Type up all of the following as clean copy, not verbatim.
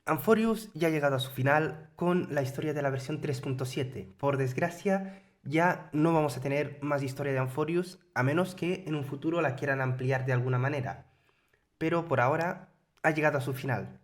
Amphorius ya ha llegado a su final con la historia de la versión 3.7. Por desgracia, ya no vamos a tener más historia de Amphorius, a menos que en un futuro la quieran ampliar de alguna manera. Pero por ahora ha llegado a su final.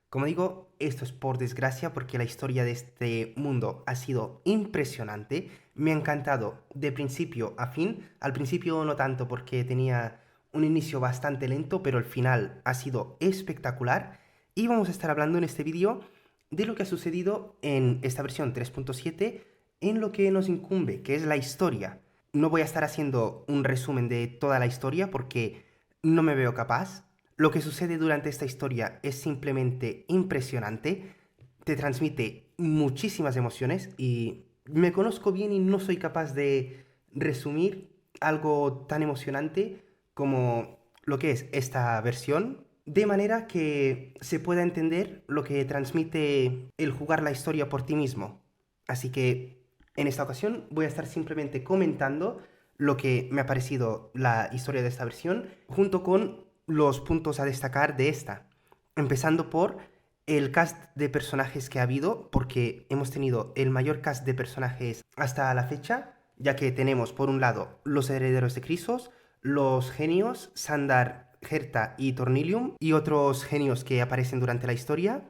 Como digo, esto es por desgracia porque la historia de este mundo ha sido impresionante. Me ha encantado de principio a fin. Al principio no tanto porque tenía un inicio bastante lento, pero el final ha sido espectacular. Y vamos a estar hablando en este vídeo de lo que ha sucedido en esta versión 3.7 en lo que nos incumbe, que es la historia. No voy a estar haciendo un resumen de toda la historia porque no me veo capaz. Lo que sucede durante esta historia es simplemente impresionante, te transmite muchísimas emociones y me conozco bien y no soy capaz de resumir algo tan emocionante como lo que es esta versión, de manera que se pueda entender lo que transmite el jugar la historia por ti mismo. Así que en esta ocasión voy a estar simplemente comentando lo que me ha parecido la historia de esta versión, junto con los puntos a destacar de esta. Empezando por el cast de personajes que ha habido, porque hemos tenido el mayor cast de personajes hasta la fecha, ya que tenemos por un lado los herederos de Chrysos, los genios, Sandar, Herta y Tornilium, y otros genios que aparecen durante la historia.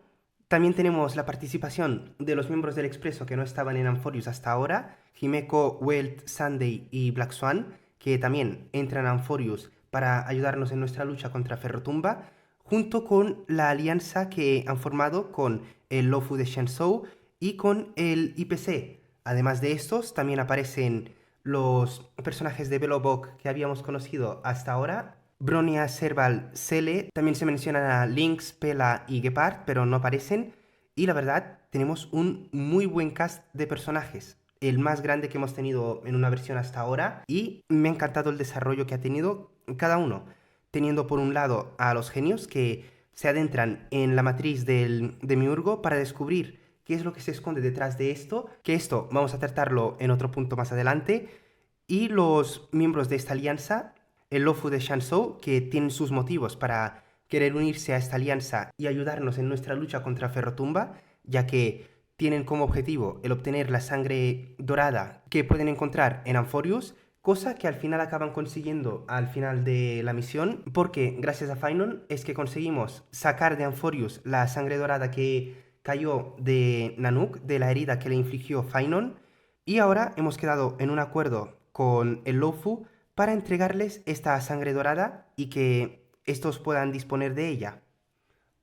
También tenemos la participación de los miembros del Expreso que no estaban en Amphorius hasta ahora, Himeko, Welt, Sunday y Black Swan, que también entran a Amphorius para ayudarnos en nuestra lucha contra Ferrotumba, junto con la alianza que han formado con el Lofu de Shenzhou y con el IPC. Además de estos, también aparecen los personajes de Belobog que habíamos conocido hasta ahora, Bronia, Serval, Cele, también se mencionan a Lynx, Pela y Gepard, pero no aparecen. Y la verdad, tenemos un muy buen cast de personajes, el más grande que hemos tenido en una versión hasta ahora, y me ha encantado el desarrollo que ha tenido cada uno, teniendo por un lado a los genios que se adentran en la matriz del Demiurgo para descubrir qué es lo que se esconde detrás de esto, que esto vamos a tratarlo en otro punto más adelante, y los miembros de esta alianza, el Lofu de Shenzhou, que tienen sus motivos para querer unirse a esta alianza y ayudarnos en nuestra lucha contra Ferrotumba, ya que tienen como objetivo el obtener la sangre dorada que pueden encontrar en Amphorius, cosa que al final acaban consiguiendo al final de la misión, porque gracias a Fainon es que conseguimos sacar de Amphorius la sangre dorada que cayó de Nanook, de la herida que le infligió Fainon, y ahora hemos quedado en un acuerdo con el Lofu para entregarles esta sangre dorada y que estos puedan disponer de ella.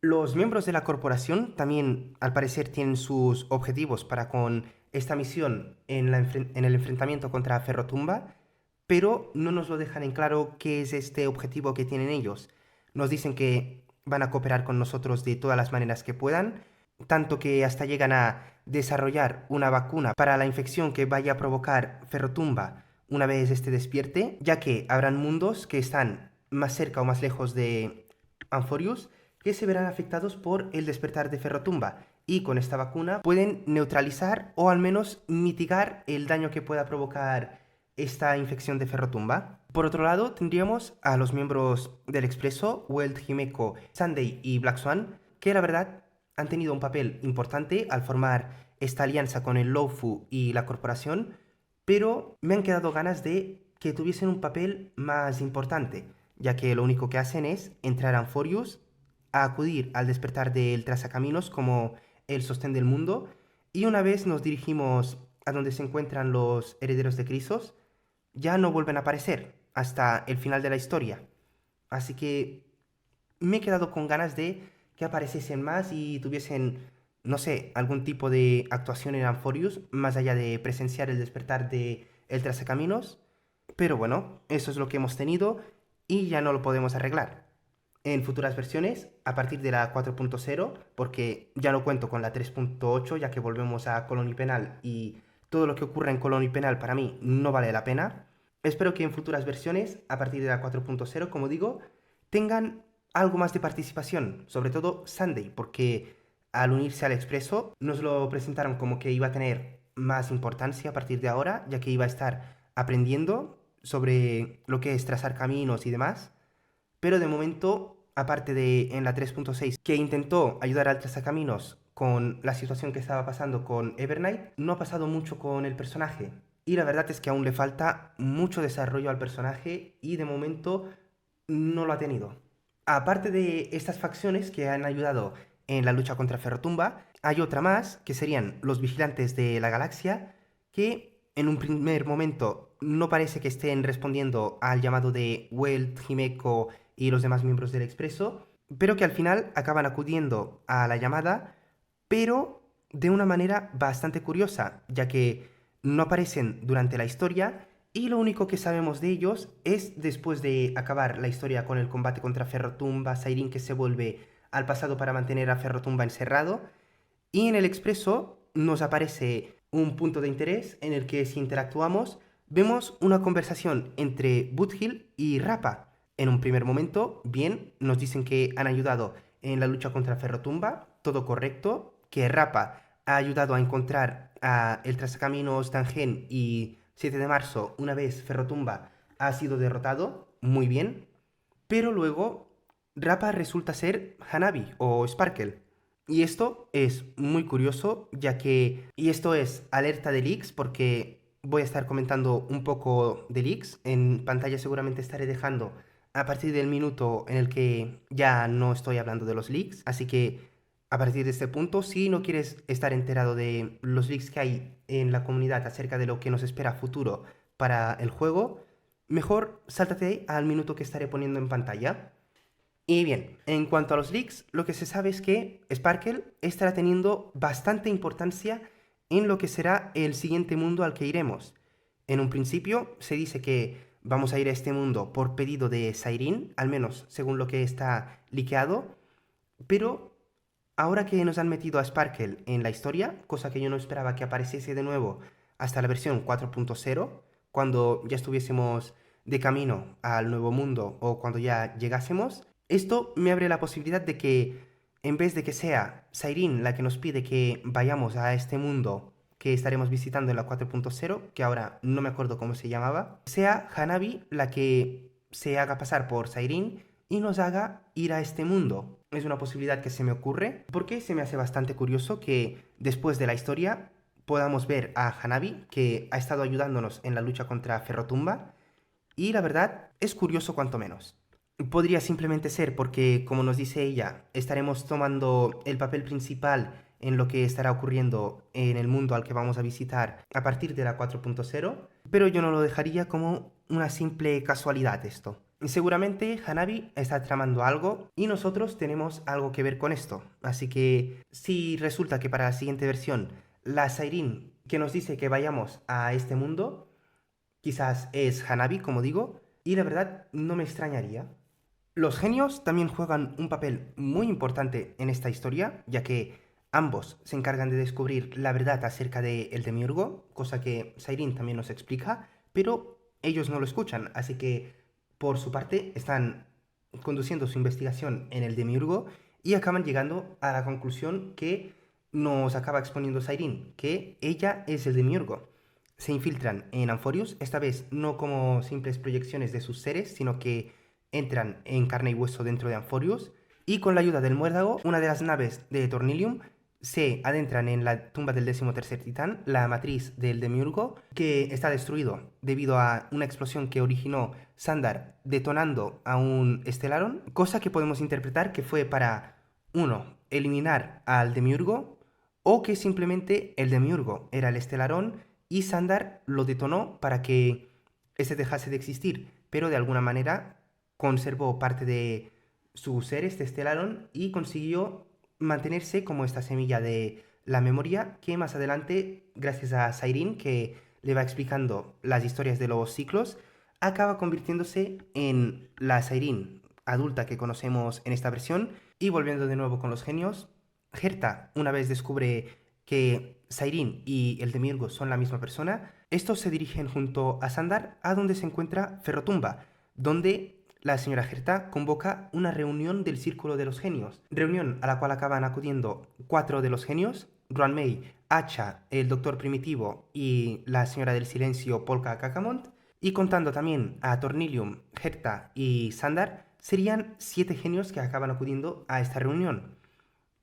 Los miembros de la corporación también, al parecer, tienen sus objetivos para con esta misión en el enfrentamiento contra Ferrotumba, pero no nos lo dejan en claro qué es este objetivo que tienen ellos. Nos dicen que van a cooperar con nosotros de todas las maneras que puedan, tanto que hasta llegan a desarrollar una vacuna para la infección que vaya a provocar Ferrotumba una vez este despierte, ya que habrán mundos que están más cerca o más lejos de Amphorius que se verán afectados por el despertar de Ferrotumba, y con esta vacuna pueden neutralizar o al menos mitigar el daño que pueda provocar esta infección de Ferrotumba. Por otro lado, tendríamos a los miembros del Expreso, Welt, Himeko, Sunday y Black Swan, que la verdad han tenido un papel importante al formar esta alianza con el Lofu y la corporación, pero me han quedado ganas de que tuviesen un papel más importante, ya que lo único que hacen es entrar a Amphorius, a acudir al despertar del trazacaminos como el sostén del mundo, y una vez nos dirigimos a donde se encuentran los herederos de Chrysos, ya no vuelven a aparecer hasta el final de la historia. Así que me he quedado con ganas de que apareciesen más y tuviesen, no sé, algún tipo de actuación en Amphorius, más allá de presenciar el despertar de el trazacaminos. Pero bueno, eso es lo que hemos tenido y ya no lo podemos arreglar. En futuras versiones, a partir de la 4.0, porque ya no cuento con la 3.8, ya que volvemos a Colony Penal y todo lo que ocurra en Colony Penal para mí no vale la pena. Espero que en futuras versiones, a partir de la 4.0, como digo, tengan algo más de participación, sobre todo Sunday, porque al unirse al Expreso nos lo presentaron como que iba a tener más importancia a partir de ahora, ya que iba a estar aprendiendo sobre lo que es trazar caminos y demás, pero de momento aparte de en la 3.6, que intentó ayudar al Trazacaminos con la situación que estaba pasando con Evernight, no ha pasado mucho con el personaje. Y la verdad es que aún le falta mucho desarrollo al personaje y de momento no lo ha tenido. Aparte de estas facciones que han ayudado en la lucha contra Ferrotumba, hay otra más, que serían los Vigilantes de la Galaxia, que en un primer momento no parece que estén respondiendo al llamado de Welt, Himeko y los demás miembros del Expreso, pero que al final acaban acudiendo a la llamada, pero de una manera bastante curiosa, ya que no aparecen durante la historia y lo único que sabemos de ellos es después de acabar la historia con el combate contra Ferrotumba, Sairin que se vuelve al pasado para mantener a Ferrotumba encerrado, y en el Expreso nos aparece un punto de interés en el que si interactuamos vemos una conversación entre Buthill y Rappa. En un primer momento, bien, nos dicen que han ayudado en la lucha contra Ferrotumba, todo correcto, que Rappa ha ayudado a encontrar a el Trascaminos Tangen y 7 de marzo una vez Ferrotumba ha sido derrotado, muy bien, pero luego Rappa resulta ser Hanabi o Sparkle. Y esto es muy curioso, ya que, y esto es alerta de leaks, porque voy a estar comentando un poco de leaks. En pantalla seguramente estaré dejando a partir del minuto en el que ya no estoy hablando de los leaks. Así que a partir de este punto, si no quieres estar enterado de los leaks que hay en la comunidad acerca de lo que nos espera a futuro para el juego, mejor sáltate al minuto que estaré poniendo en pantalla. Y bien, en cuanto a los leaks, lo que se sabe es que Sparkle estará teniendo bastante importancia en lo que será el siguiente mundo al que iremos. En un principio se dice que vamos a ir a este mundo por pedido de Sairin, al menos según lo que está liqueado, pero ahora que nos han metido a Sparkle en la historia, cosa que yo no esperaba que apareciese de nuevo hasta la versión 4.0, cuando ya estuviésemos de camino al nuevo mundo o cuando ya llegásemos, esto me abre la posibilidad de que, en vez de que sea Sairin la que nos pide que vayamos a este mundo que estaremos visitando en la 4.0, que ahora no me acuerdo cómo se llamaba, sea Hanabi la que se haga pasar por Sairin y nos haga ir a este mundo. Es una posibilidad que se me ocurre porque se me hace bastante curioso que después de la historia podamos ver a Hanabi, que ha estado ayudándonos en la lucha contra Ferrotumba, y la verdad es curioso cuanto menos. Podría simplemente ser porque, como nos dice ella, estaremos tomando el papel principal en lo que estará ocurriendo en el mundo al que vamos a visitar a partir de la 4.0, pero yo no lo dejaría como una simple casualidad esto. Seguramente Hanabi está tramando algo y nosotros tenemos algo que ver con esto. Así que si resulta que para la siguiente versión la Sairin que nos dice que vayamos a este mundo quizás es Hanabi, como digo, y la verdad no me extrañaría. Los genios también juegan un papel muy importante en esta historia, ya que ambos se encargan de descubrir la verdad acerca del Demiurgo, cosa que Sairin también nos explica, pero ellos no lo escuchan, así que por su parte están conduciendo su investigación en el Demiurgo y acaban llegando a la conclusión que nos acaba exponiendo Sairin, que ella es el Demiurgo. Se infiltran en Amphorius, esta vez no como simples proyecciones de sus seres, sino que entran en carne y hueso dentro de Amphorius y con la ayuda del muérdago, una de las naves de Tornilium se adentran en la tumba del 13º titán, la matriz del Demiurgo, que está destruido debido a una explosión que originó Sandar detonando a un Stellaron, cosa que podemos interpretar que fue para, uno, eliminar al Demiurgo, o que simplemente el Demiurgo era el Stellaron y Sandar lo detonó para que este dejase de existir, pero de alguna manera conservó parte de su ser, este Stellaron, y consiguió mantenerse como esta semilla de la memoria que más adelante, gracias a Sairin, que le va explicando las historias de los ciclos, acaba convirtiéndose en la Sairin adulta que conocemos en esta versión. Y volviendo de nuevo con los genios, Herta, una vez descubre que Sairin y el Demiurgo son la misma persona, estos se dirigen junto a Sandar a donde se encuentra Ferrotumba, donde la señora Herta convoca una reunión del Círculo de los Genios, reunión a la cual acaban acudiendo 4 de los genios, Ruanmei, Hacha, el Doctor Primitivo y la señora del Silencio, Polka Kakamont, y contando también a Tornilium, Herta y Sandar, serían 7 genios que acaban acudiendo a esta reunión.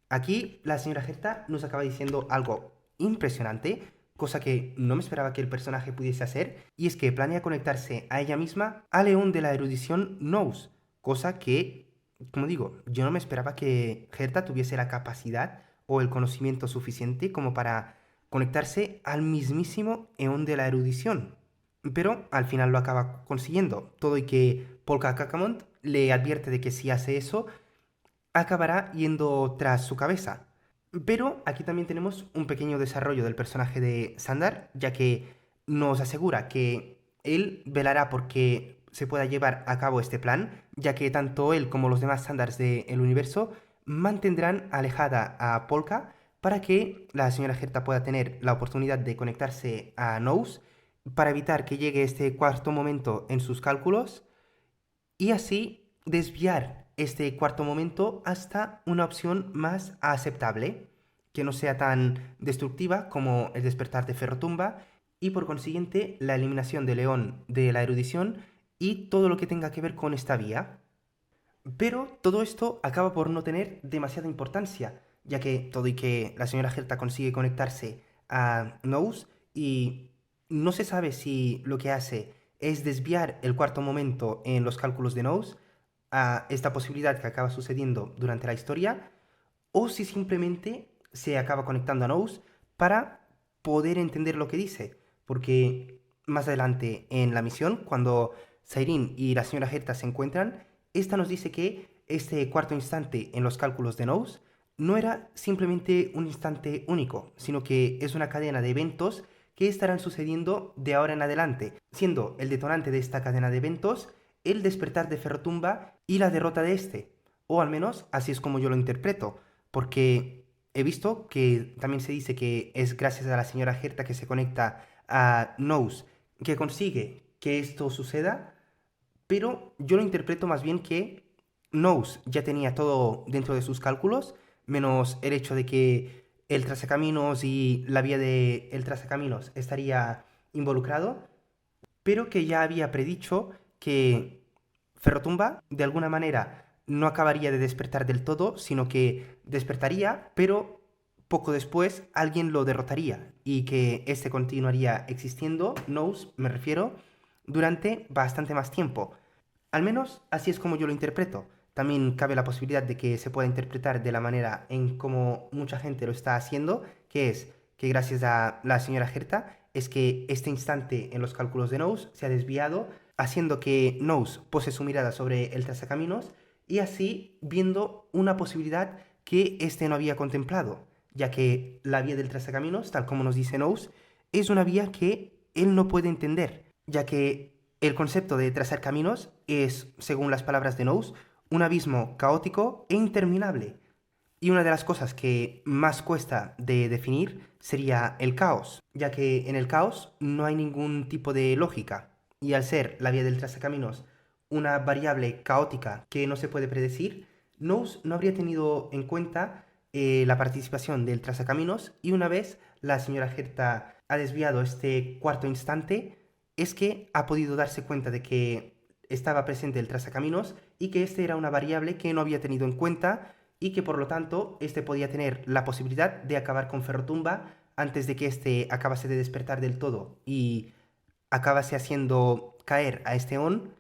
Aquí la señora Herta nos acaba diciendo algo impresionante, cosa que no me esperaba que el personaje pudiese hacer, y es que planea conectarse a ella misma al león de la erudición Nous, cosa que, como digo, yo no me esperaba que Herta tuviese la capacidad o el conocimiento suficiente como para conectarse al mismísimo eón de la erudición. Pero al final lo acaba consiguiendo, todo y que Polka Kakamont le advierte de que si hace eso, acabará yendo tras su cabeza. Pero aquí también tenemos un pequeño desarrollo del personaje de Sandar, ya que nos asegura que él velará porque se pueda llevar a cabo este plan, ya que tanto él como los demás Sandars del universo mantendrán alejada a Polka para que la señora Herta pueda tener la oportunidad de conectarse a Nous para evitar que llegue este cuarto momento en sus cálculos y así desviar este cuarto momento hasta una opción más aceptable, que no sea tan destructiva como el despertar de Ferrotumba y por consiguiente la eliminación de León de la erudición y todo lo que tenga que ver con esta vía. Pero todo esto acaba por no tener demasiada importancia, ya que todo y que la señora Herta consigue conectarse a Nous y no se sabe si lo que hace es desviar el cuarto momento en los cálculos de Nous a esta posibilidad que acaba sucediendo durante la historia, o si simplemente se acaba conectando a Nous para poder entender lo que dice, porque más adelante en la misión, cuando Sairin y la señora Herta se encuentran, esta nos dice que este cuarto instante en los cálculos de Nous no era simplemente un instante único, sino que es una cadena de eventos que estarán sucediendo de ahora en adelante, siendo el detonante de esta cadena de eventos el despertar de Ferrotumba y la derrota de este, o al menos así es como yo lo interpreto, porque he visto que también se dice que es gracias a la señora Herta que se conecta a Nous que consigue que esto suceda, pero yo lo interpreto más bien que Nous ya tenía todo dentro de sus cálculos, menos el hecho de que el trazacaminos y la vía del trazacaminos estaría involucrado, pero que ya había predicho que Ferrotumba de alguna manera no acabaría de despertar del todo, sino que despertaría, pero poco después alguien lo derrotaría y que este continuaría existiendo, Nous me refiero, durante bastante más tiempo. Al menos así es como yo lo interpreto. También cabe la posibilidad de que se pueda interpretar de la manera en como mucha gente lo está haciendo, que es que gracias a la señora Herta es que este instante en los cálculos de Nous se ha desviado, haciendo que Nous pose su mirada sobre el trazacaminos y así viendo una posibilidad que éste no había contemplado, ya que la vía del trazacaminos, tal como nos dice Nous, es una vía que él no puede entender, ya que el concepto de trazar caminos es, según las palabras de Nous, un abismo caótico e interminable. Y una de las cosas que más cuesta de definir sería el caos, ya que en el caos no hay ningún tipo de lógica. Y al ser la vía del trazacaminos una variable caótica que no se puede predecir, Nous no habría tenido en cuenta la participación del trazacaminos y una vez la señora Herta ha desviado este cuarto instante, es que ha podido darse cuenta de que estaba presente el trazacaminos y que este era una variable que no había tenido en cuenta y que por lo tanto este podía tener la posibilidad de acabar con Ferrotumba antes de que este acabase de despertar del todo y acabase haciendo caer a este On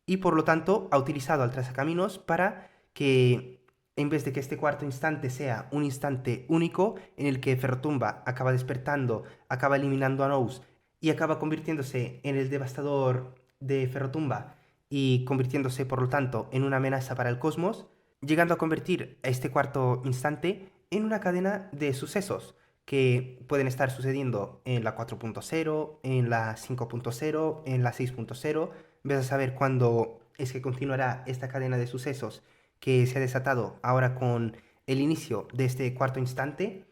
y por lo tanto ha utilizado al trazacaminos para que en vez de que este cuarto instante sea un instante único en el que Ferrotumba acaba despertando, acaba eliminando a Nous y acaba convirtiéndose en el devastador de Ferrotumba y convirtiéndose por lo tanto en una amenaza para el cosmos, llegando a convertir a este cuarto instante en una cadena de sucesos que pueden estar sucediendo en la 4.0, en la 5.0, en la 6.0. Ves a saber cuándo es que continuará esta cadena de sucesos que se ha desatado ahora con el inicio de este cuarto instante,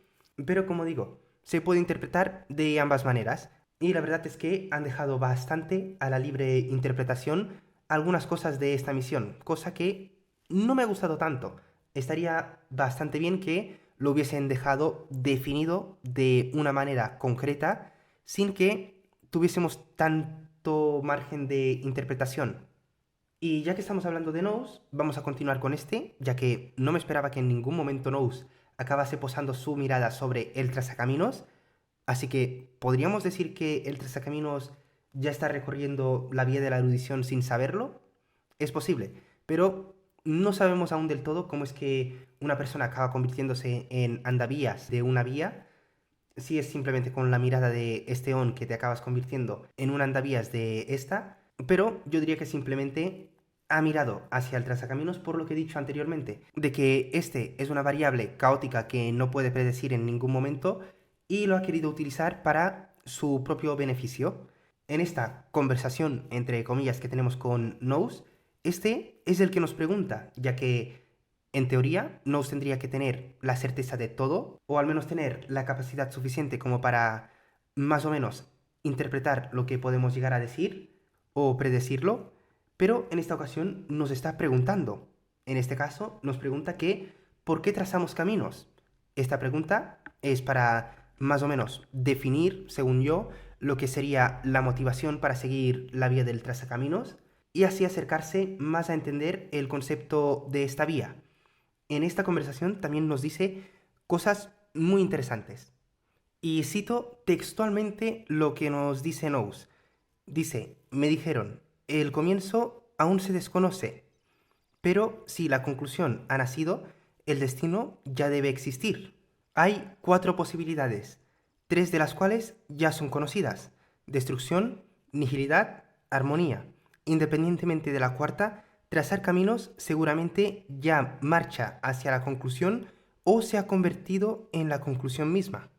pero como digo, se puede interpretar de ambas maneras y la verdad es que han dejado bastante a la libre interpretación algunas cosas de esta misión, cosa que no me ha gustado tanto. Estaría bastante bien que lo hubiesen dejado definido de una manera concreta sin que tuviésemos tanto margen de interpretación. Y ya que estamos hablando de Nose, vamos a continuar con este, ya que no me esperaba que en ningún momento Nose acabase posando su mirada sobre el Trazacaminos, así que podríamos decir que el Trazacaminos ya está recorriendo la vía de la erudición sin saberlo. Es posible, pero no sabemos aún del todo cómo es que una persona acaba convirtiéndose en andavías de una vía, si es simplemente con la mirada de este on que te acabas convirtiendo en un andavías de esta, pero yo diría que simplemente ha mirado hacia el trazacaminos por lo que he dicho anteriormente, de que este es una variable caótica que no puede predecir en ningún momento y lo ha querido utilizar para su propio beneficio. En esta conversación, entre comillas, que tenemos con Nose, este es el que nos pregunta, ya que en teoría, Nose tendría que tener la certeza de todo, o al menos tener la capacidad suficiente como para más o menos interpretar lo que podemos llegar a decir o predecirlo, pero en esta ocasión nos está preguntando. En este caso, nos pregunta que ¿por qué trazamos caminos? Esta pregunta es para más o menos definir, según yo, lo que sería la motivación para seguir la vía del trazacaminos y así acercarse más a entender el concepto de esta vía. En esta conversación también nos dice cosas muy interesantes. Y cito textualmente lo que nos dice Nose. Dice, me dijeron, el comienzo aún se desconoce, pero si la conclusión ha nacido, el destino ya debe existir. Hay 4 posibilidades, 3 de las cuales ya son conocidas. Destrucción, nihilidad, armonía. Independientemente de la cuarta, trazar caminos seguramente ya marcha hacia la conclusión o se ha convertido en la conclusión misma.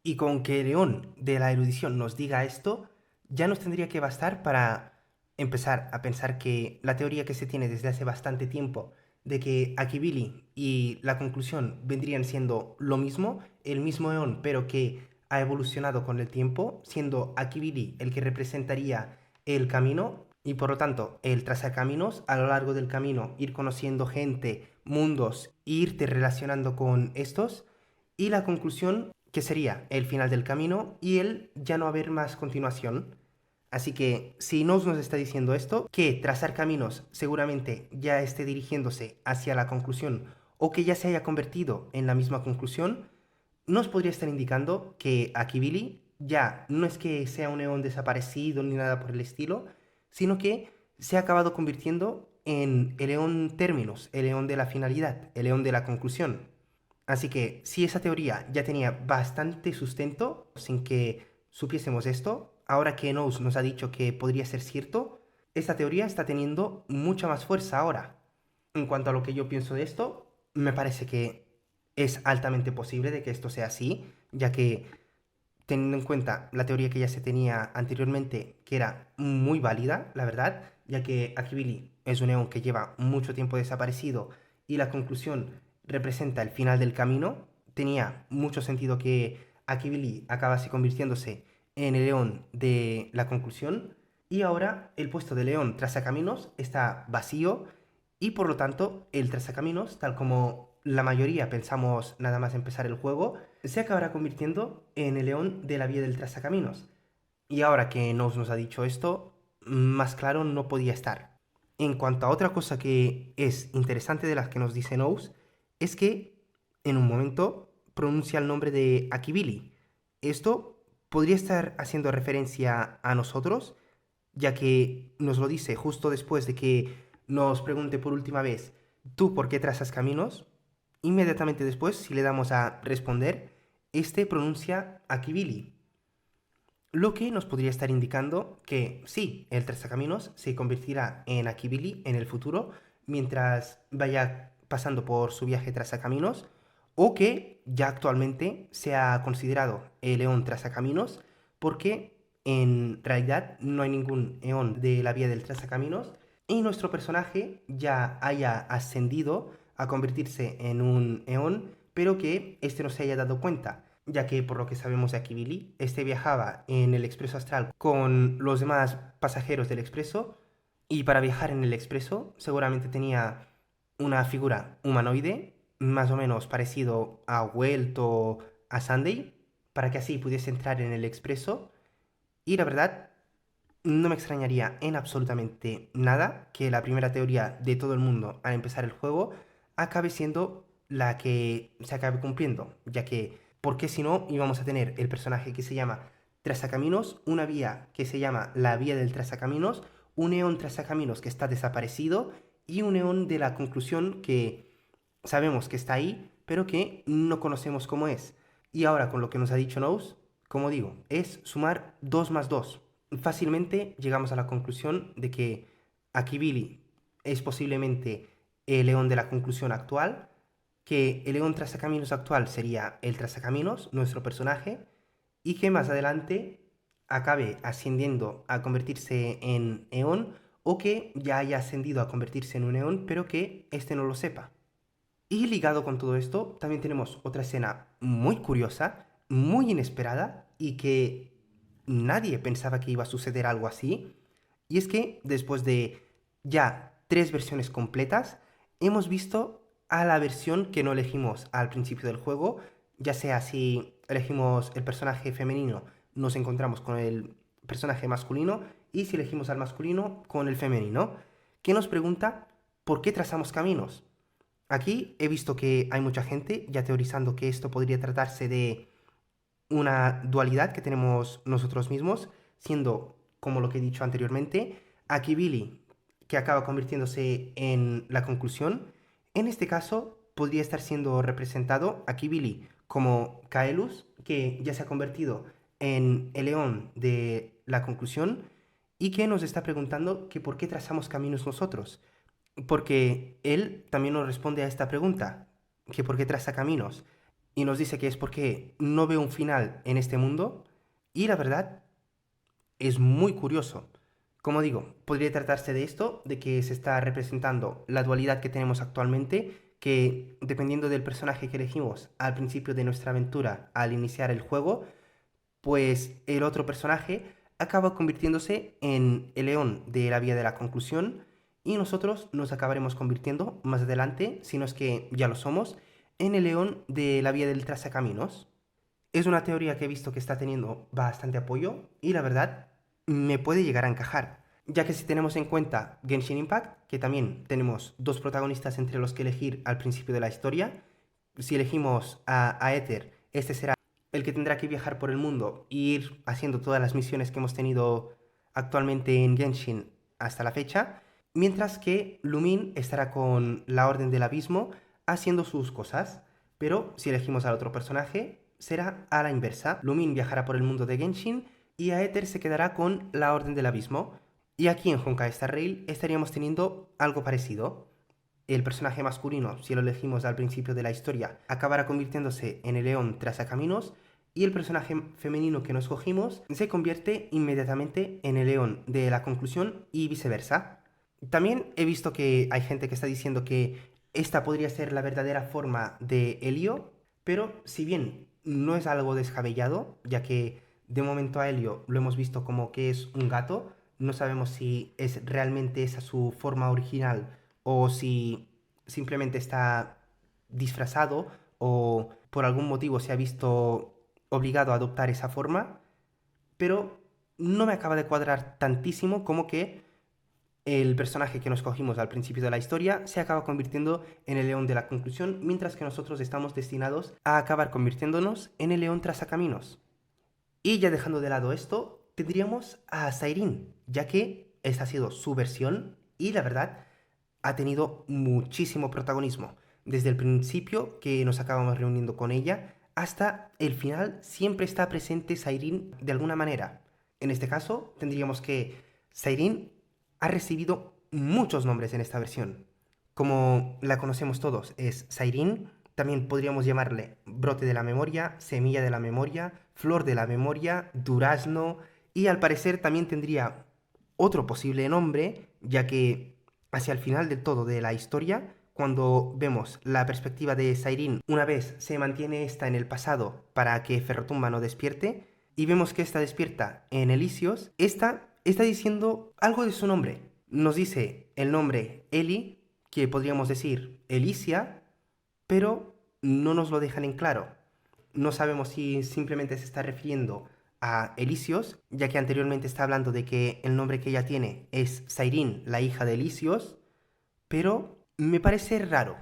Y con que León de la erudición nos diga esto, ya nos tendría que bastar para empezar a pensar que la teoría que se tiene desde hace bastante tiempo de que Akibili y la conclusión vendrían siendo lo mismo, el mismo eón, pero que ha evolucionado con el tiempo, siendo Akibili el que representaría el camino y por lo tanto el trazar caminos a lo largo del camino, ir conociendo gente, mundos, e irte relacionando con estos y la conclusión que sería el final del camino y el ya no haber más continuación. Así que si nos está diciendo esto, que trazar caminos seguramente ya esté dirigiéndose hacia la conclusión o que ya se haya convertido en la misma conclusión, nos podría estar indicando que Akibili ya no es que sea un eón desaparecido ni nada por el estilo, sino que se ha acabado convirtiendo en el eón terminus, el eón de la finalidad, el eón de la conclusión. Así que si esa teoría ya tenía bastante sustento sin que supiésemos esto, ahora que nos ha dicho que podría ser cierto, esta teoría está teniendo mucha más fuerza ahora. En cuanto a lo que yo pienso de esto, me parece que es altamente posible de que esto sea así, ya que teniendo en cuenta la teoría que ya se tenía anteriormente, que era muy válida, la verdad, ya que Akibili es un eón que lleva mucho tiempo desaparecido y la conclusión representa el final del camino, tenía mucho sentido que Akibili acabase convirtiéndose en el león de la conclusión y ahora el puesto de león trazacaminos está vacío y por lo tanto el trazacaminos, tal como la mayoría pensamos nada más empezar el juego, se acabará convirtiendo en el león de la vía del trazacaminos. Y ahora que nos ha dicho esto, más claro no podía estar. En cuanto a otra cosa que es interesante de las que nos dice Nose, es que en un momento pronuncia el nombre de Akibili. Esto podría estar haciendo referencia a nosotros, ya que nos lo dice justo después de que nos pregunte por última vez, ¿tú por qué trazas caminos? Inmediatamente después, si le damos a responder, este pronuncia Akibili, lo que nos podría estar indicando que sí, el trazacaminos se convertirá en Akibili en el futuro mientras vaya pasando por su viaje trazacaminos o que ya actualmente se ha considerado el eón trazacaminos porque en realidad no hay ningún eón de la vía del trazacaminos y nuestro personaje ya haya ascendido a convertirse en un eón pero que este no se haya dado cuenta, ya que por lo que sabemos de Akibili, este viajaba en el expreso astral con los demás pasajeros del expreso y para viajar en el expreso seguramente tenía una figura humanoide, más o menos parecido a Welt o a Sunday, para que así pudiese entrar en el expreso. Y la verdad No me extrañaría en absolutamente nada que la primera teoría de todo el mundo al empezar el juego acabe siendo la que se acabe cumpliendo, ya que, ¿por qué si no íbamos a tener el personaje que se llama Trazacaminos, una vía que se llama la vía del Trazacaminos, un Eón Trazacaminos que está desaparecido y un Eón de la conclusión que sabemos que está ahí, pero que no conocemos cómo es? Y ahora con lo que nos ha dicho Nous, como digo, es sumar 2 más 2. Fácilmente llegamos a la conclusión de que Akibili es posiblemente el león de la conclusión actual, que el león trazacaminos actual sería el trazacaminos, nuestro personaje, y que más adelante acabe ascendiendo a convertirse en Eón o que ya haya ascendido a convertirse en un Eón, pero que este no lo sepa. Y ligado con todo esto, también tenemos otra escena muy curiosa, muy inesperada y que nadie pensaba que iba a suceder algo así. Y es que después de ya 3 versiones completas, hemos visto a la versión que no elegimos al principio del juego, ya sea si elegimos el personaje femenino, nos encontramos con el personaje masculino, y si elegimos al masculino, con el femenino, que nos pregunta por qué trazamos caminos. Aquí he visto que hay mucha gente ya teorizando que esto podría tratarse de una dualidad que tenemos nosotros mismos, siendo, como lo que he dicho anteriormente, Akibili, que acaba convirtiéndose en la conclusión. En este caso, podría estar siendo representado Akibili como Kaelus, que ya se ha convertido en el león de la conclusión y que nos está preguntando que por qué trazamos caminos nosotros. Porque él también nos responde a esta pregunta, que por qué traza caminos, y nos dice que es porque no ve un final en este mundo, y la verdad es muy curioso. Como digo, podría tratarse de esto, de que se está representando la dualidad que tenemos actualmente, que dependiendo del personaje que elegimos al principio de nuestra aventura, al iniciar el juego, pues el otro personaje acaba convirtiéndose en el león de la vía de la conclusión y nosotros nos acabaremos convirtiendo más adelante, si no es que ya lo somos, en el león de la vía del trazacaminos. Es una teoría que he visto que está teniendo bastante apoyo y la verdad me puede llegar a encajar, ya que si tenemos en cuenta Genshin Impact, que también tenemos 2 protagonistas entre los que elegir al principio de la historia, si elegimos a Aether, este será el que tendrá que viajar por el mundo e ir haciendo todas las misiones que hemos tenido actualmente en Genshin hasta la fecha, mientras que Lumin estará con la Orden del Abismo haciendo sus cosas. Pero si elegimos al otro personaje, será a la inversa. Lumin viajará por el mundo de Genshin y Aether se quedará con la Orden del Abismo. Y aquí en Honkai Star Rail estaríamos teniendo algo parecido. El personaje masculino, si lo elegimos al principio de la historia, acabará convirtiéndose en el león trazacaminos, y el personaje femenino que nos escogimos se convierte inmediatamente en el león de la conclusión y viceversa. También he visto que hay gente que está diciendo que esta podría ser la verdadera forma de Helio, pero si bien no es algo descabellado, ya que de momento a Helio lo hemos visto como que es un gato, no sabemos si es realmente esa su forma original o si simplemente está disfrazado o por algún motivo se ha visto obligado a adoptar esa forma, pero no me acaba de cuadrar tantísimo como que el personaje que nos cogimos al principio de la historia se acaba convirtiendo en el león de la conclusión, mientras que nosotros estamos destinados a acabar convirtiéndonos en el león trazacaminos. Y ya dejando de lado esto, tendríamos a Sairin, ya que esta ha sido su versión y la verdad ha tenido muchísimo protagonismo. Desde el principio que nos acabamos reuniendo con ella hasta el final siempre está presente Sairin de alguna manera. En este caso tendríamos que Sairin ha recibido muchos nombres en esta versión. Como la conocemos todos, es Sairin. También podríamos llamarle brote de la memoria, semilla de la memoria, flor de la memoria, durazno, y al parecer también tendría otro posible nombre, ya que hacia el final del todo de la historia, cuando vemos la perspectiva de Sairin, una vez se mantiene esta en el pasado para que Ferrotumba no despierte, y vemos que esta despierta en Elíseos, esta está diciendo algo de su nombre. Nos dice el nombre Eli, que podríamos decir Elicia, pero no nos lo dejan en claro. No sabemos si simplemente se está refiriendo a Elisios, ya que anteriormente está hablando de que el nombre que ella tiene es Sayrin, la hija de Elisios, pero me parece raro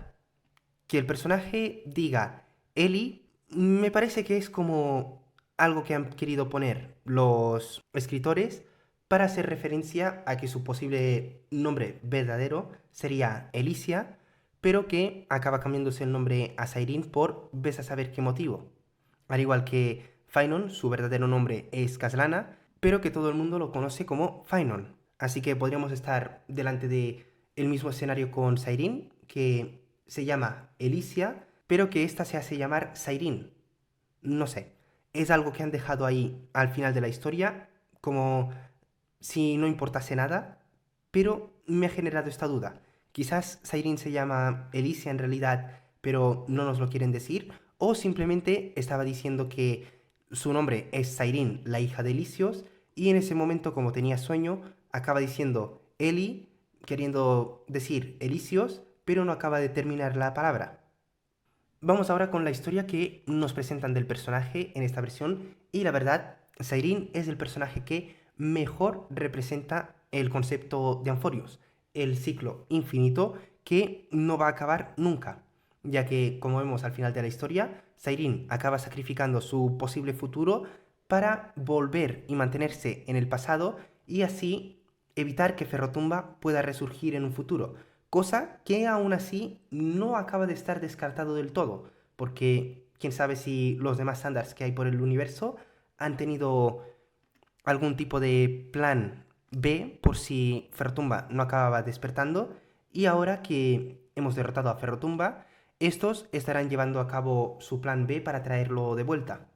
que el personaje diga Eli, me parece que es como algo que han querido poner los escritores para hacer referencia a que su posible nombre verdadero sería Elicia, pero que acaba cambiándose el nombre a Sayrin por ves a saber qué motivo. Al igual que Fainon, su verdadero nombre es Caslana, pero que todo el mundo lo conoce como Fainon. Así que podríamos estar delante de el mismo escenario con Sayrin, que se llama Elicia, pero que ésta se hace llamar Sayrin. No sé, es algo que han dejado ahí al final de la historia, como si no importase nada, pero me ha generado esta duda. Quizás Sayrin se llama Elicia en realidad, pero no nos lo quieren decir, o simplemente estaba diciendo que su nombre es Sayrin, la hija de Elisios, y en ese momento, como tenía sueño, acaba diciendo Eli, queriendo decir Elisios, pero no acaba de terminar la palabra. Vamos ahora con la historia que nos presentan del personaje en esta versión, y la verdad, Sayrin es el personaje que mejor representa el concepto de Amphorius, el ciclo infinito que no va a acabar nunca, ya que, como vemos al final de la historia, Sayrin acaba sacrificando su posible futuro para volver y mantenerse en el pasado y así evitar que Ferrotumba pueda resurgir en un futuro, cosa que aún así no acaba de estar descartado del todo, porque quién sabe si los demás standards que hay por el universo han tenido algún tipo de plan B por si Ferrotumba no acababa despertando, y ahora que hemos derrotado a Ferrotumba, estos estarán llevando a cabo su plan B para traerlo de vuelta.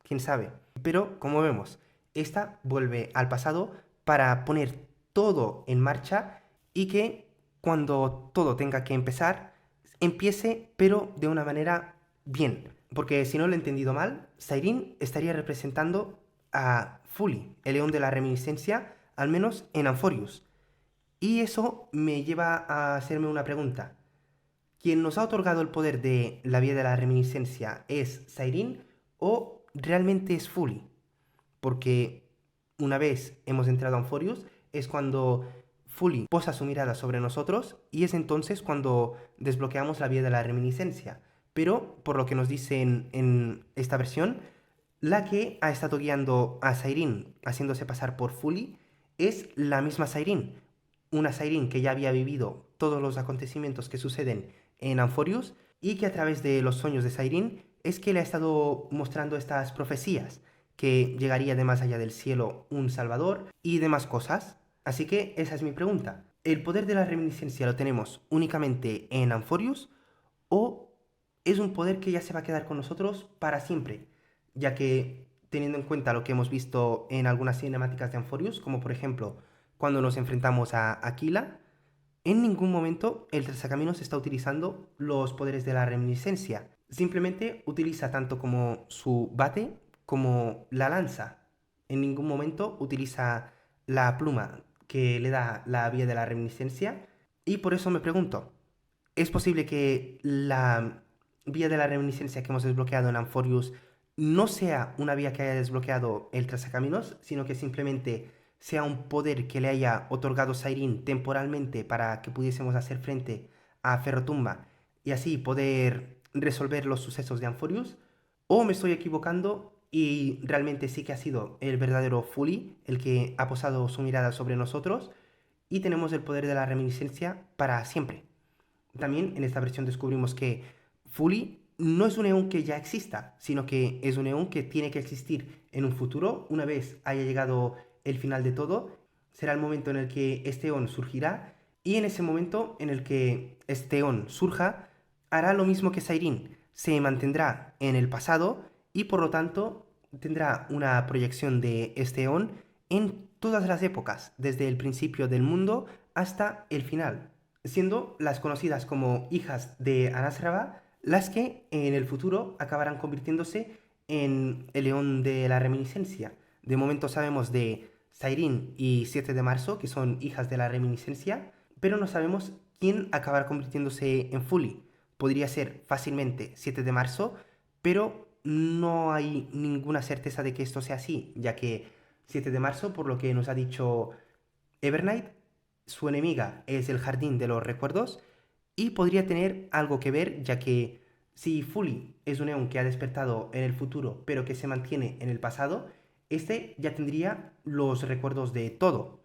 Quién sabe. Pero, como vemos, esta vuelve al pasado para poner todo en marcha y que cuando todo tenga que empezar, empiece, pero de una manera bien. Porque si no lo he entendido mal, Sayrin estaría representando a Fully, el león de la reminiscencia, al menos en Amphorius. Y eso me lleva a hacerme una pregunta. ¿Quién nos ha otorgado el poder de la vía de la reminiscencia es Sayrin o realmente es Fully? Porque una vez hemos entrado a Amphorius es cuando Fully posa su mirada sobre nosotros y es entonces cuando desbloqueamos la vía de la reminiscencia. Pero, por lo que nos dicen en esta versión, la que ha estado guiando a Sayrin haciéndose pasar por Fully es la misma Sayrin. Una Sayrin que ya había vivido todos los acontecimientos que suceden en Amphorius y que a través de los sueños de Sayrin es que le ha estado mostrando estas profecías, que llegaría de más allá del cielo un salvador y demás cosas. Así que esa es mi pregunta. ¿El poder de la reminiscencia lo tenemos únicamente en Amphorius o es un poder que ya se va a quedar con nosotros para siempre? Ya que, teniendo en cuenta lo que hemos visto en algunas cinemáticas de Amphorius, como por ejemplo cuando nos enfrentamos a Aquila, en ningún momento el Trazacaminos está utilizando los poderes de la reminiscencia. Simplemente utiliza tanto como su bate como la lanza. En ningún momento utiliza la pluma que le da la vía de la reminiscencia. Y por eso me pregunto, ¿es posible que la vía de la reminiscencia que hemos desbloqueado en Amphorius no sea una vía que haya desbloqueado el Trazacaminos, sino que simplemente sea un poder que le haya otorgado Sayrin temporalmente para que pudiésemos hacer frente a Ferrotumba y así poder resolver los sucesos de Amphorius? ¿O me estoy equivocando y realmente sí que ha sido el verdadero Fully el que ha posado su mirada sobre nosotros y tenemos el poder de la reminiscencia para siempre? También en esta versión descubrimos que Fully no es un Eon que ya exista, sino que es un Eon que tiene que existir en un futuro. Una vez haya llegado el final de todo, será el momento en el que este Eon surgirá, y en ese momento en el que este Eon surja, hará lo mismo que Sayrin, se mantendrá en el pasado y por lo tanto tendrá una proyección de este Eon en todas las épocas, desde el principio del mundo hasta el final, siendo las conocidas como hijas de Anasraba las que en el futuro acabarán convirtiéndose en el león de la reminiscencia. De momento sabemos de Sayrin y 7 de marzo, que son hijas de la reminiscencia, pero no sabemos quién acabará convirtiéndose en Fully. Podría ser fácilmente 7 de marzo, pero no hay ninguna certeza de que esto sea así, ya que 7 de marzo, por lo que nos ha dicho Evernight, su enemiga es el Jardín de los Recuerdos y podría tener algo que ver, ya que si Fully es un Eon que ha despertado en el futuro pero que se mantiene en el pasado, este ya tendría los recuerdos de todo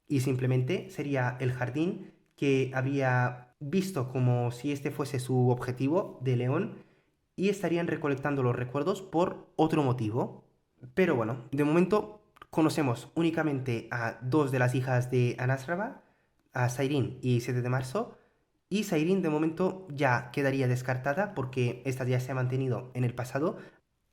y simplemente sería el jardín que había visto como si este fuese su objetivo de León y estarían recolectando los recuerdos por otro motivo. Pero bueno, de momento conocemos únicamente a dos de las hijas de Anasraba, a Sairin y 7 de marzo, y Sairin de momento ya quedaría descartada porque esta ya se ha mantenido en el pasado,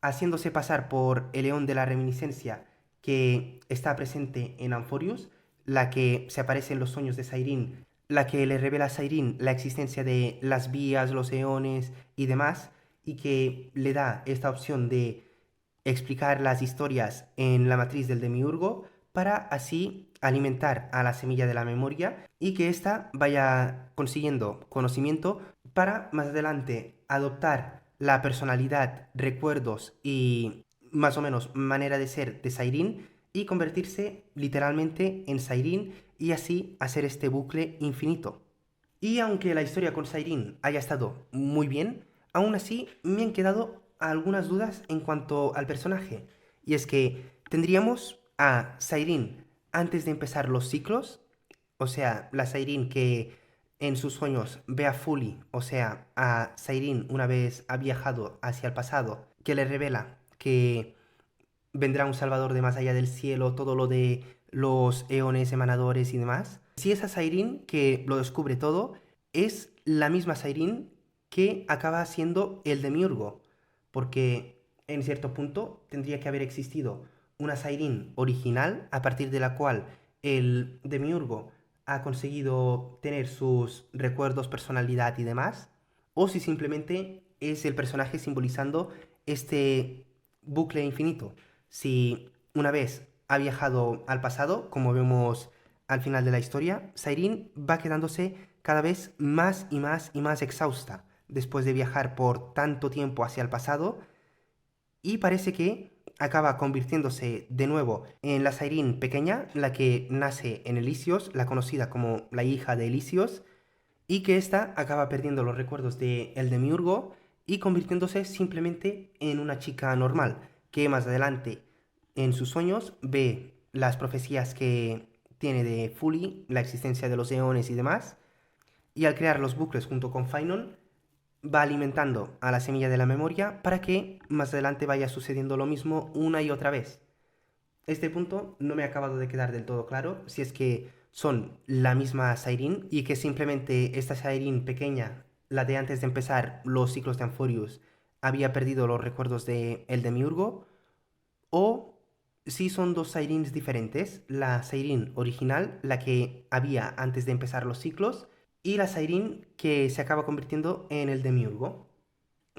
haciéndose pasar por el león de la reminiscencia que está presente en Amphorius, la que se aparece en los sueños de Sairin, la que le revela a Sairin la existencia de las vías, los eones y demás, y que le da esta opción de explicar las historias en la matriz del demiurgo para así alimentar a la semilla de la memoria y que ésta vaya consiguiendo conocimiento para más adelante adoptar la personalidad, recuerdos y más o menos manera de ser de Sairin y convertirse literalmente en Sairin y así hacer este bucle infinito. Y aunque la historia con Sairin haya estado muy bien, aún así me han quedado algunas dudas en cuanto al personaje. Y es que tendríamos a Sairin antes de empezar los ciclos, o sea, la Sairin que en sus sueños ve a Fully, o sea, a Sairin una vez ha viajado hacia el pasado, que le revela que vendrá un salvador de más allá del cielo, todo lo de los eones emanadores y demás. Si esa Sairin que lo descubre todo es la misma Sairin que acaba siendo el demiurgo, porque en cierto punto tendría que haber existido una Sairin original a partir de la cual el demiurgo ha conseguido tener sus recuerdos, personalidad y demás, o si simplemente es el personaje simbolizando este bucle infinito. Si una vez ha viajado al pasado, como vemos al final de la historia, Sairin va quedándose cada vez más y más y más exhausta después de viajar por tanto tiempo hacia el pasado y parece que acaba convirtiéndose de nuevo en la Sairin pequeña, la que nace en Elysios, la conocida como la hija de Elysios, y que ésta acaba perdiendo los recuerdos de el demiurgo y convirtiéndose simplemente en una chica normal, que más adelante en sus sueños ve las profecías que tiene de Fully, la existencia de los eones y demás, y al crear los bucles junto con Fainon, va alimentando a la semilla de la memoria para que más adelante vaya sucediendo lo mismo una y otra vez. Este punto no me ha acabado de quedar del todo claro si es que son la misma Sairin y que simplemente esta Sairin pequeña, la de antes de empezar los ciclos de Amphorius, había perdido los recuerdos de el Demiurgo, o si son dos Sairins diferentes, la Sairin original, la que había antes de empezar los ciclos, y la Sairin que se acaba convirtiendo en el Demiurgo.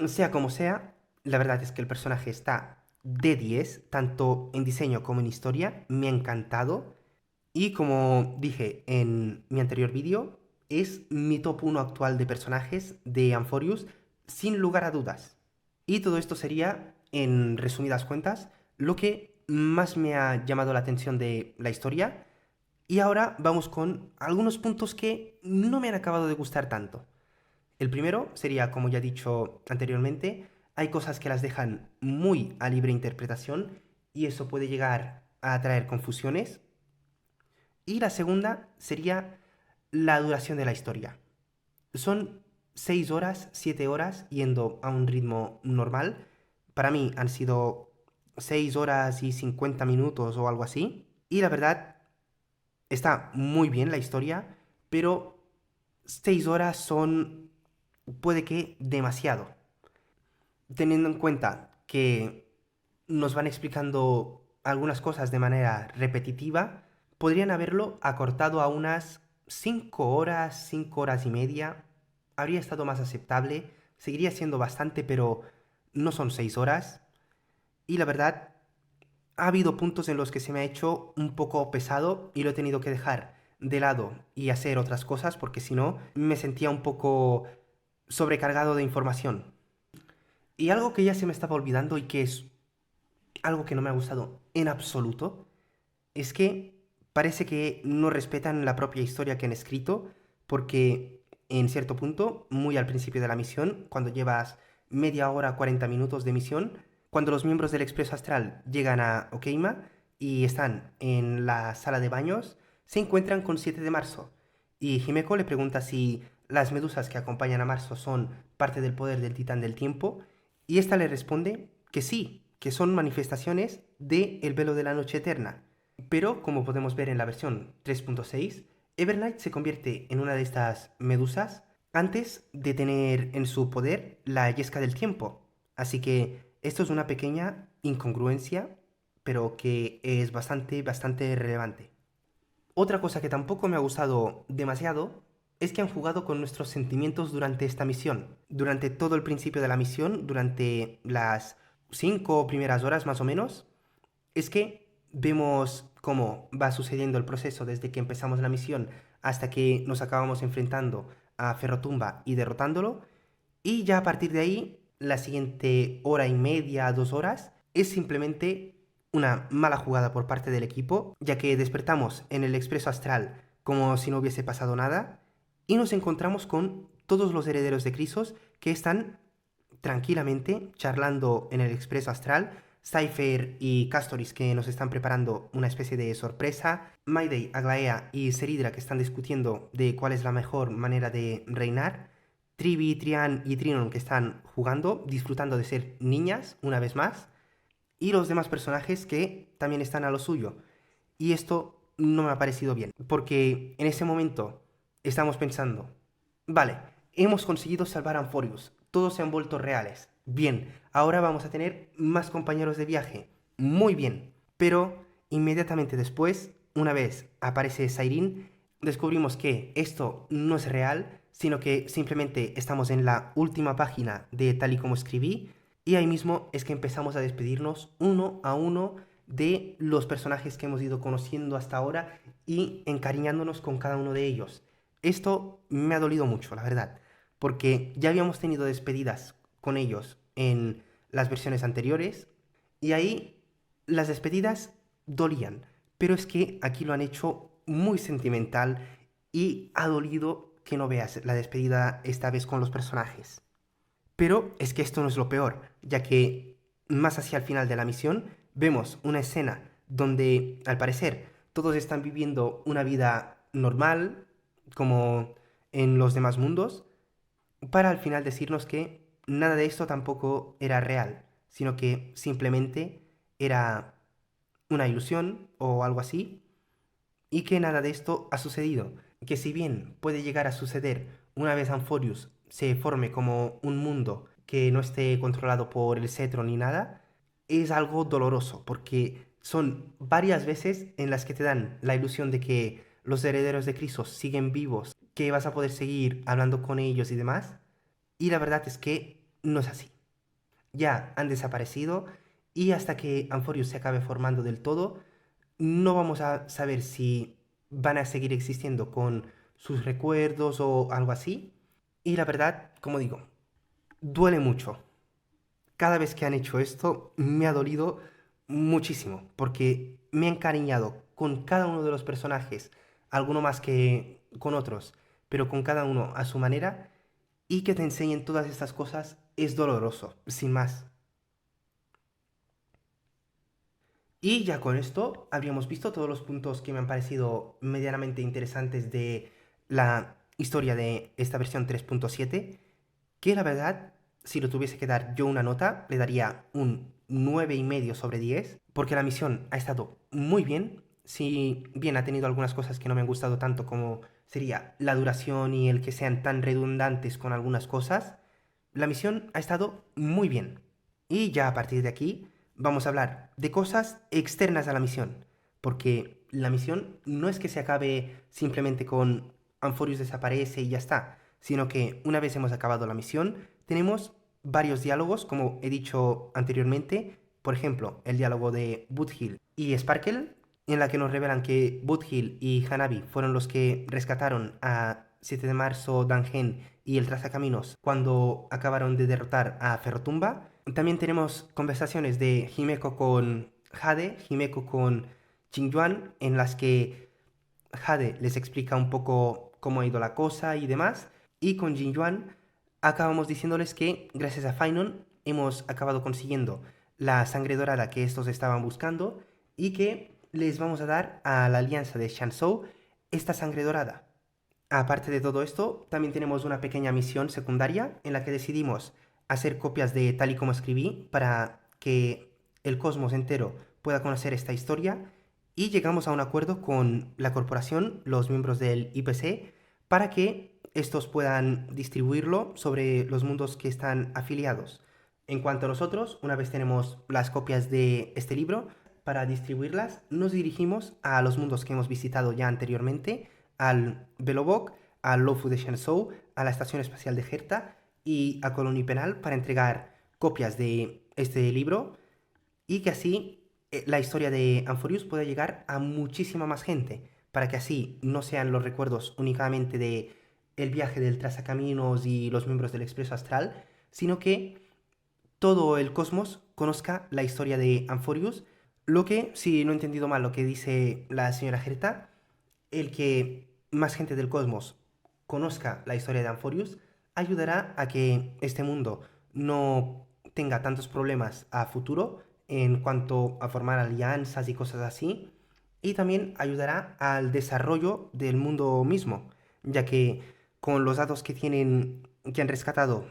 Sea como sea, la verdad es que el personaje está de 10, tanto en diseño como en historia, me ha encantado. Y como dije en mi anterior vídeo, es mi top 1 actual de personajes de Amphorius, sin lugar a dudas. Y todo esto sería, en resumidas cuentas, lo que más me ha llamado la atención de la historia. Y ahora vamos con algunos puntos que no me han acabado de gustar tanto. El primero sería, como ya he dicho anteriormente, hay cosas que las dejan muy a libre interpretación y eso puede llegar a traer confusiones. Y la segunda sería la duración de la historia. Son 6 horas, 7 horas yendo a un ritmo normal. Para mí han sido 6 horas y 50 minutos o algo así. Y la verdad, está muy bien la historia, pero 6 horas son, puede que, demasiado. Teniendo en cuenta que nos van explicando algunas cosas de manera repetitiva, podrían haberlo acortado a unas 5 horas, 5 horas y media. Habría estado más aceptable, seguiría siendo bastante, pero no son 6 horas. Y la verdad, ha habido puntos en los que se me ha hecho un poco pesado y lo he tenido que dejar de lado y hacer otras cosas porque si no me sentía un poco sobrecargado de información. Y algo que ya se me estaba olvidando y que es algo que no me ha gustado en absoluto, es que parece que no respetan la propia historia que han escrito, porque en cierto punto, muy al principio de la misión, cuando llevas media hora, 40 minutos de misión, cuando los miembros del Expreso Astral llegan a Okeima y están en la sala de baños, se encuentran con 7 de marzo. Y Himeko le pregunta si las medusas que acompañan a Marzo son parte del poder del titán del tiempo, y esta le responde que sí, que son manifestaciones de El velo de la noche eterna. Pero, como podemos ver en la versión 3.6, Evernight se convierte en una de estas medusas antes de tener en su poder la yesca del tiempo. Así que esto es una pequeña incongruencia, pero que es bastante relevante. Otra cosa que tampoco me ha gustado demasiado es que han jugado con nuestros sentimientos durante esta misión. Durante todo el principio de la misión, durante las 5 primeras horas más o menos, es que vemos cómo va sucediendo el proceso desde que empezamos la misión hasta que nos acabamos enfrentando a Ferrotumba y derrotándolo. Y ya a partir de ahí, la siguiente hora y media, 2 horas, es simplemente una mala jugada por parte del equipo, ya que despertamos en el Expreso Astral como si no hubiese pasado nada y nos encontramos con todos los herederos de Crisos que están tranquilamente charlando en el Expreso Astral. Cypher y Castoris que nos están preparando una especie de sorpresa. Mayday, Aglaea y Seridra que están discutiendo de cuál es la mejor manera de reinar. Trivi, Trian y Trinon que están jugando, disfrutando de ser niñas una vez más. Y los demás personajes que también están a lo suyo. Y esto no me ha parecido bien, porque en ese momento estamos pensando, vale, hemos conseguido salvar a Amphorius, todos se han vuelto reales, bien, ahora vamos a tener más compañeros de viaje, muy bien, pero inmediatamente después, una vez aparece Sairin, descubrimos que esto no es real, sino que simplemente estamos en la última página de tal y como escribí, y ahí mismo es que empezamos a despedirnos uno a uno de los personajes que hemos ido conociendo hasta ahora y encariñándonos con cada uno de ellos. Esto me ha dolido mucho, la verdad, porque ya habíamos tenido despedidas con ellos en las versiones anteriores y ahí las despedidas dolían, pero es que aquí lo han hecho muy sentimental y ha dolido que no veas la despedida esta vez con los personajes. Pero es que esto no es lo peor, ya que más hacia el final de la misión vemos una escena donde, al parecer, todos están viviendo una vida normal, como en los demás mundos, para al final decirnos que nada de esto tampoco era real, sino que simplemente era una ilusión o algo así, y que nada de esto ha sucedido. Que si bien puede llegar a suceder una vez Amphorius se forme como un mundo que no esté controlado por el cetro ni nada, es algo doloroso, porque son varias veces en las que te dan la ilusión de que los herederos de Crisos siguen vivos, que vas a poder seguir hablando con ellos y demás, y la verdad es que no es así. Ya han desaparecido y hasta que Amphorius se acabe formando del todo, no vamos a saber si van a seguir existiendo con sus recuerdos o algo así. Y la verdad, como digo, duele mucho. Cada vez que han hecho esto, me ha dolido muchísimo, porque me he encariñado con cada uno de los personajes, alguno más que con otros, pero con cada uno a su manera, y que te enseñen todas estas cosas es doloroso, sin más. Y ya con esto habríamos visto todos los puntos que me han parecido medianamente interesantes de la historia de esta versión 3.7, que la verdad, si lo tuviese que dar yo una nota, le daría un 9,5 sobre 10, porque la misión ha estado muy bien, si bien ha tenido algunas cosas que no me han gustado tanto como sería la duración y el que sean tan redundantes con algunas cosas, la misión ha estado muy bien. Y ya a partir de aquí vamos a hablar de cosas externas a la misión, porque la misión no es que se acabe simplemente con Amphorius desaparece y ya está, sino que una vez hemos acabado la misión, tenemos varios diálogos, como he dicho anteriormente, por ejemplo, el diálogo de Boothill y Sparkle, en la que nos revelan que Boothill y Hanabi fueron los que rescataron a 7 de marzo, Dangen y el Trazacaminos cuando acabaron de derrotar a Ferrotumba. También tenemos conversaciones de Himeko con Jade, Himeko con Qingyuan, en las que Jade les explica un poco cómo ha ido la cosa y demás. Y con Qingyuan acabamos diciéndoles que gracias a Fainon hemos acabado consiguiendo la sangre dorada que estos estaban buscando y que les vamos a dar a la alianza de Shanzhou esta sangre dorada. Aparte de todo esto, también tenemos una pequeña misión secundaria en la que decidimos hacer copias de Tal y como escribí para que el cosmos entero pueda conocer esta historia y llegamos a un acuerdo con la corporación, los miembros del IPC, para que estos puedan distribuirlo sobre los mundos que están afiliados. En cuanto a nosotros, una vez tenemos las copias de este libro, para distribuirlas nos dirigimos a los mundos que hemos visitado ya anteriormente, al Belobog, al Lofu de Shenzhou, a la Estación Espacial de Herta y a Colonie Penal para entregar copias de este libro y que así la historia de Amphorius pueda llegar a muchísima más gente, para que así no sean los recuerdos únicamente de el viaje del Trazacaminos y los miembros del Expreso Astral, sino que todo el cosmos conozca la historia de Amphorius, lo que, si no he entendido mal lo que dice la señora Herta, el que más gente del cosmos conozca la historia de Amphorius ayudará a que este mundo no tenga tantos problemas a futuro en cuanto a formar alianzas y cosas así, y también ayudará al desarrollo del mundo mismo, ya que con los datos que han rescatado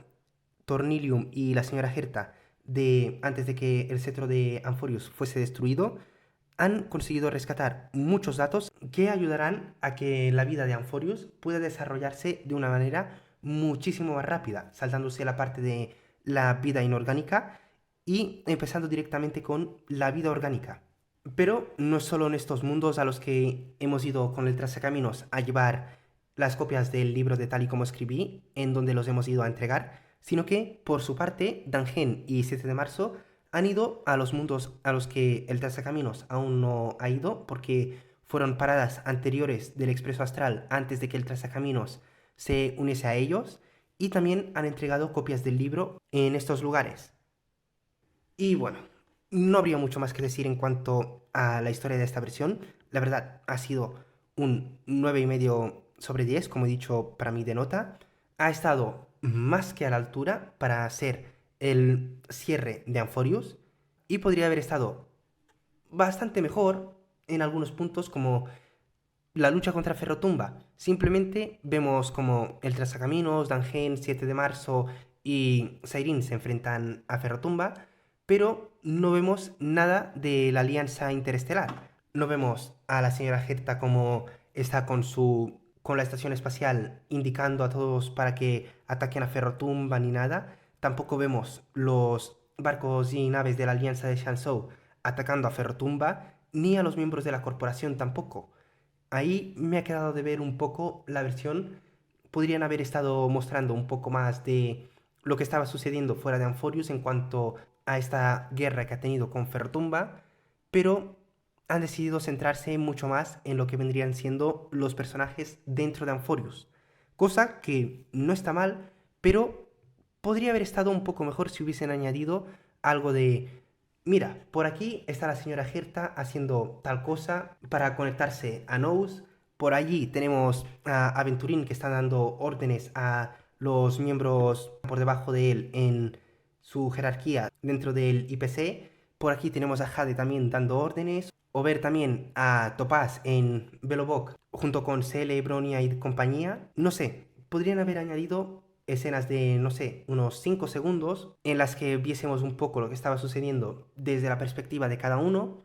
Tornilium y la señora Herta de antes de que el cetro de Amphorius fuese destruido, han conseguido rescatar muchos datos que ayudarán a que la vida de Amphorius pueda desarrollarse de una manera muchísimo más rápida, saltándose la parte de la vida inorgánica y empezando directamente con la vida orgánica. Pero no es solo en estos mundos a los que hemos ido con el Trazacaminos a llevar las copias del libro de Tal y como escribí, en donde los hemos ido a entregar, sino que, por su parte, Dangen y 7 de marzo han ido a los mundos a los que el Trazacaminos aún no ha ido, porque fueron paradas anteriores del Expreso Astral antes de que el Trazacaminos se uniese a ellos, y también han entregado copias del libro en estos lugares. Y bueno, no habría mucho más que decir en cuanto a la historia de esta versión. La verdad, ha sido un 9,5 sobre 10, como he dicho, para mí de nota. Ha estado más que a la altura para ser el cierre de Amphorius y podría haber estado bastante mejor en algunos puntos, como la lucha contra Ferrotumba. Simplemente vemos como el Trazacaminos, Dangen, 7 de marzo y Sairin se enfrentan a Ferrotumba, pero no vemos nada de la alianza interestelar. No vemos a la señora Herta como está con la estación espacial indicando a todos para que ataquen a Ferrotumba ni nada. Tampoco vemos los barcos y naves de la alianza de Shanzhou atacando a Ferrotumba, ni a los miembros de la corporación tampoco. Ahí me ha quedado de ver un poco la versión. Podrían haber estado mostrando un poco más de lo que estaba sucediendo fuera de Amphorius en cuanto a esta guerra que ha tenido con Ferrotumba, pero han decidido centrarse mucho más en lo que vendrían siendo los personajes dentro de Amphorius. Cosa que no está mal, pero podría haber estado un poco mejor si hubiesen añadido algo de: mira, por aquí está la señora Herta haciendo tal cosa para conectarse a Nous. Por allí tenemos a Aventurín que está dando órdenes a los miembros por debajo de él en su jerarquía dentro del IPC. Por aquí tenemos a Jade también dando órdenes. O ver también a Topaz en Belobog junto con Cele, Bronia y compañía. No sé, podrían haber añadido escenas de, no sé, unos 5 segundos en las que viésemos un poco lo que estaba sucediendo desde la perspectiva de cada uno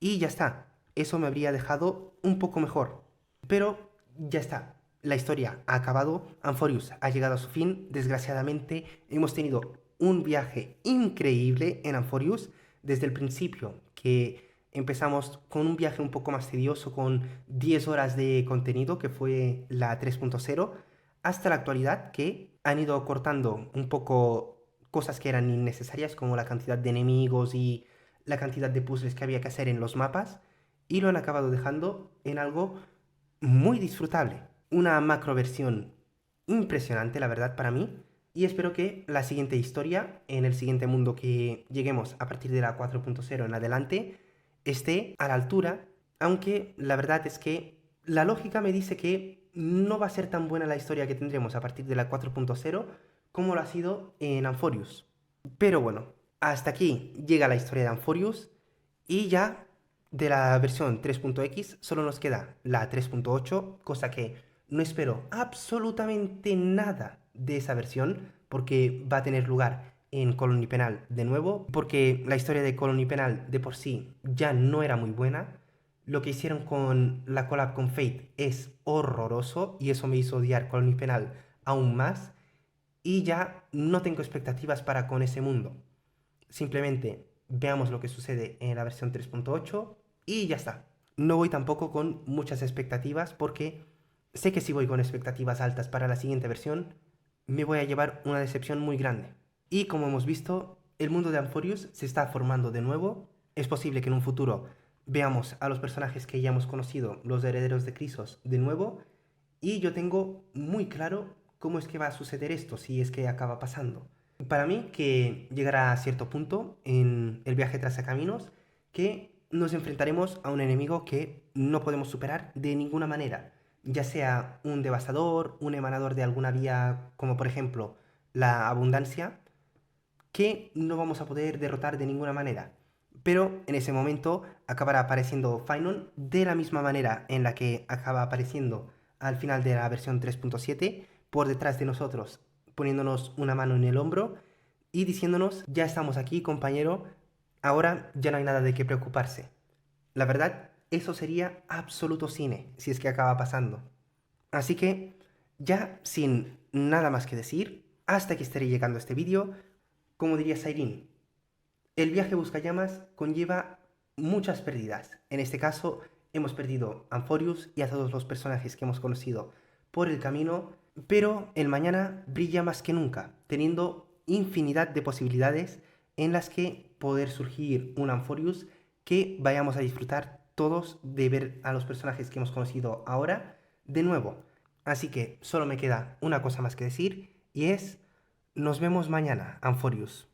y ya está. Eso me habría dejado un poco mejor. Pero ya está. La historia ha acabado. Amphorius ha llegado a su fin. Desgraciadamente hemos tenido un viaje increíble en Amphorius desde el principio, que empezamos con un viaje un poco más tedioso, con 10 horas de contenido, que fue la 3.0, hasta la actualidad, que han ido cortando un poco cosas que eran innecesarias, como la cantidad de enemigos y la cantidad de puzzles que había que hacer en los mapas, y lo han acabado dejando en algo muy disfrutable. Una macro versión impresionante, la verdad, para mí. Y espero que la siguiente historia, en el siguiente mundo que lleguemos a partir de la 4.0 en adelante, esté a la altura, aunque la verdad es que la lógica me dice que no va a ser tan buena la historia que tendremos a partir de la 4.0 como lo ha sido en Amphorius. Pero bueno, hasta aquí llega la historia de Amphorius y ya de la versión 3.x solo nos queda la 3.8, cosa que no espero absolutamente nada de esa versión porque va a tener lugar en Colony Penal de nuevo, porque la historia de Colony Penal de por sí ya no era muy buena. Lo que hicieron con la collab con Fate es horroroso y eso me hizo odiar Colony Penal aún más y ya no tengo expectativas para con ese mundo. Simplemente veamos lo que sucede en la versión 3.8 y ya está. No voy tampoco con muchas expectativas porque sé que si voy con expectativas altas para la siguiente versión, me voy a llevar una decepción muy grande. Y como hemos visto, el mundo de Amphorius se está formando de nuevo. Es posible que en un futuro veamos a los personajes que ya hemos conocido, los herederos de Chrysos, de nuevo. Y yo tengo muy claro cómo es que va a suceder esto, si es que acaba pasando. Para mí, que llegará a cierto punto en el viaje tras caminos que nos enfrentaremos a un enemigo que no podemos superar de ninguna manera, ya sea un devastador, un emanador de alguna vía, como por ejemplo la abundancia, que no vamos a poder derrotar de ninguna manera. Pero en ese momento acabará apareciendo Finon de la misma manera en la que acaba apareciendo al final de la versión 3.7, por detrás de nosotros, poniéndonos una mano en el hombro y diciéndonos, ya estamos aquí, compañero, ahora ya no hay nada de qué preocuparse. La verdad, eso sería absoluto cine, si es que acaba pasando. Así que, ya sin nada más que decir, hasta que estaré llegando a este vídeo, como diría Sairin, el viaje Buscallamas conlleva muchas pérdidas. En este caso, hemos perdido a Amphorius y a todos los personajes que hemos conocido por el camino, pero el mañana brilla más que nunca, teniendo infinidad de posibilidades en las que poder surgir un Amphorius que vayamos a disfrutar todos de ver a los personajes que hemos conocido ahora de nuevo. Así que solo me queda una cosa más que decir y es, nos vemos mañana, Amphorius.